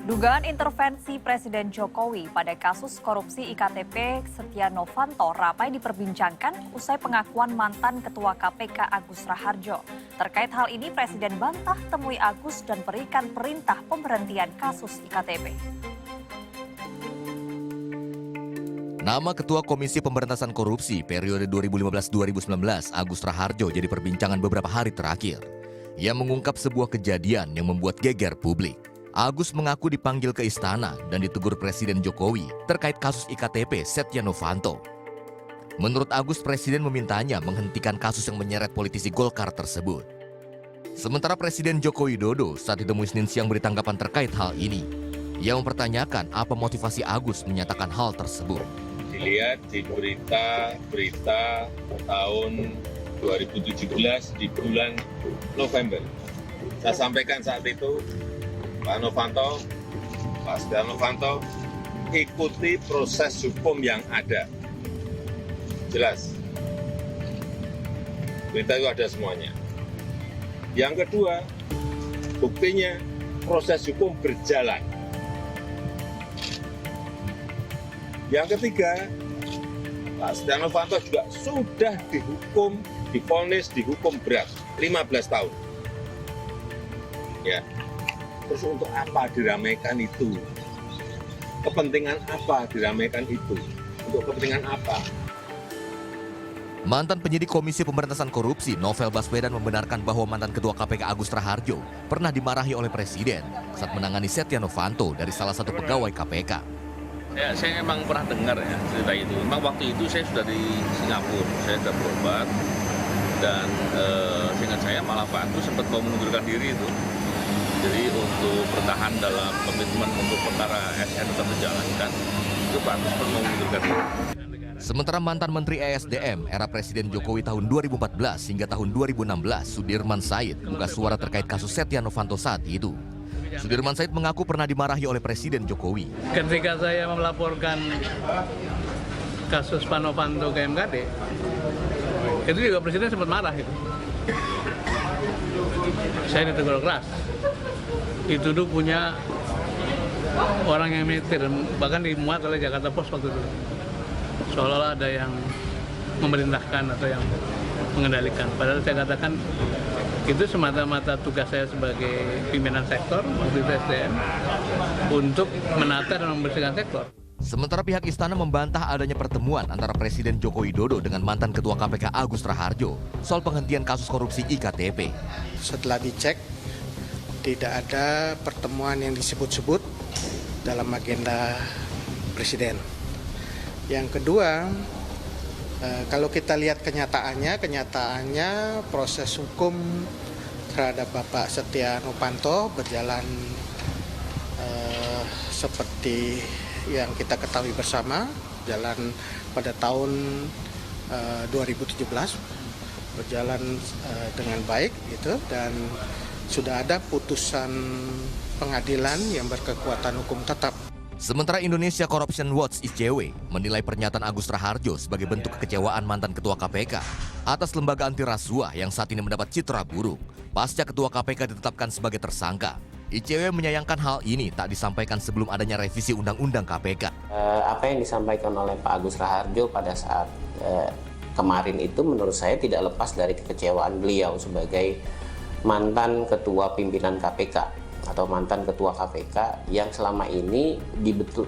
Dugaan intervensi Presiden Jokowi pada kasus korupsi IKTP Setia Novanto ramai diperbincangkan usai pengakuan mantan Ketua KPK Agus Raharjo. Terkait hal ini, Presiden bantah temui Agus dan berikan perintah pemberhentian kasus IKTP. Nama Ketua Komisi Pemberantasan Korupsi periode 2015-2019 Agus Raharjo jadi perbincangan beberapa hari terakhir. Ia mengungkap sebuah kejadian yang membuat geger publik. Agus mengaku dipanggil ke istana dan ditegur Presiden Jokowi terkait kasus IKTP Setia Novanto. Menurut Agus, Presiden memintanya menghentikan kasus yang menyeret politisi Golkar tersebut. Sementara Presiden Joko Widodo saat ditemui Senin siang beri tanggapan terkait hal ini. Ia mempertanyakan apa motivasi Agus menyatakan hal tersebut. Dilihat di berita tahun 2017 di bulan November. Saya sampaikan saat itu, Pak Setia Novanto, ikuti proses hukum yang ada. Jelas. Berita itu ada semuanya. Yang kedua, buktinya proses hukum berjalan. Yang ketiga, Pak Setia Novanto juga sudah dihukum, divonis, dihukum berat, 15 tahun. Ya. Terus untuk apa diramaikan itu? Kepentingan apa diramaikan itu? Untuk kepentingan apa? Mantan penyidik Komisi Pemberantasan Korupsi Novel Baswedan membenarkan bahwa mantan Ketua KPK Agus Raharjo pernah dimarahi oleh Presiden saat menangani Setia Novanto dari salah satu pegawai KPK. Ya, saya memang pernah dengar ya cerita itu. Memang waktu itu saya sudah di Singapura, saya sudah berobat dan seingat saya malah Pak Agus sempat mau mengundurkan diri itu. Jadi untuk bertahan dalam komitmen untuk perkara SN tetap dijalankan, itu Pak Agus perlu mengundurkan diri. Sementara mantan Menteri ESDM era Presiden Jokowi tahun 2014 hingga tahun 2016, Sudirman Said buka suara terkait kasus Setia Novanto saat itu. Sudirman Said mengaku pernah dimarahi oleh Presiden Jokowi. Ketika saya melaporkan kasus Pak Novanto ke MKD, itu juga Presiden sempat marah itu. Saya ditegur keras. Itu dulu punya orang yang metir, bahkan dimuat oleh Jakarta Post waktu itu. Seolah-olah ada yang memerintahkan atau yang mengendalikan. Padahal saya katakan itu semata-mata tugas saya sebagai pimpinan sektor waktu itu SDM untuk menata dan membersihkan sektor. Sementara pihak istana membantah adanya pertemuan antara Presiden Joko Widodo dengan mantan Ketua KPK Agus Raharjo soal penghentian kasus korupsi IKTP. Setelah dicek, tidak ada pertemuan yang disebut-sebut dalam agenda Presiden. Yang kedua, kalau kita lihat kenyataannya proses hukum terhadap Bapak Setia Novanto berjalan seperti yang kita ketahui bersama, jalan pada tahun 2017 berjalan dengan baik gitu, dan sudah ada putusan pengadilan yang berkekuatan hukum tetap. Sementara Indonesia Corruption Watch (ICW) menilai pernyataan Agus Raharjo sebagai bentuk kekecewaan mantan Ketua KPK atas lembaga anti rasuah yang saat ini mendapat citra buruk pasca Ketua KPK ditetapkan sebagai tersangka. ICW menyayangkan hal ini tak disampaikan sebelum adanya revisi Undang-Undang KPK. Apa yang disampaikan oleh Pak Agus Raharjo pada saat kemarin itu menurut saya tidak lepas dari kekecewaan beliau sebagai mantan Ketua Pimpinan KPK atau mantan Ketua KPK yang selama ini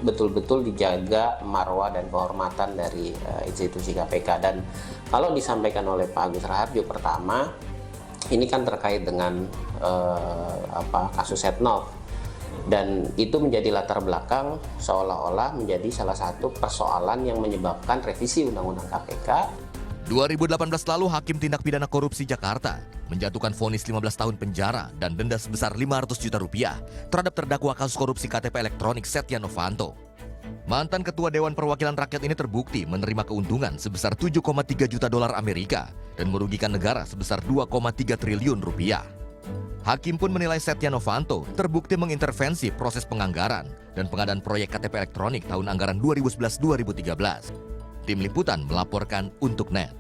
betul-betul dijaga marwah dan kehormatan dari institusi KPK. Dan kalau disampaikan oleh Pak Agus Raharjo, pertama ini kan terkait dengan kasus Setnov, dan itu menjadi latar belakang seolah-olah menjadi salah satu persoalan yang menyebabkan revisi Undang-Undang KPK. 2018 lalu Hakim Tindak Pidana Korupsi Jakarta menjatuhkan vonis 15 tahun penjara dan denda sebesar 500 juta rupiah terhadap terdakwa kasus korupsi KTP elektronik Setia Novanto. Mantan Ketua Dewan Perwakilan Rakyat ini terbukti menerima keuntungan sebesar 7,3 juta dolar Amerika dan merugikan negara sebesar 2,3 triliun rupiah. Hakim pun menilai Setia Novanto terbukti mengintervensi proses penganggaran dan pengadaan proyek KTP elektronik tahun anggaran 2011-2013. Tim Liputan melaporkan untuk NET.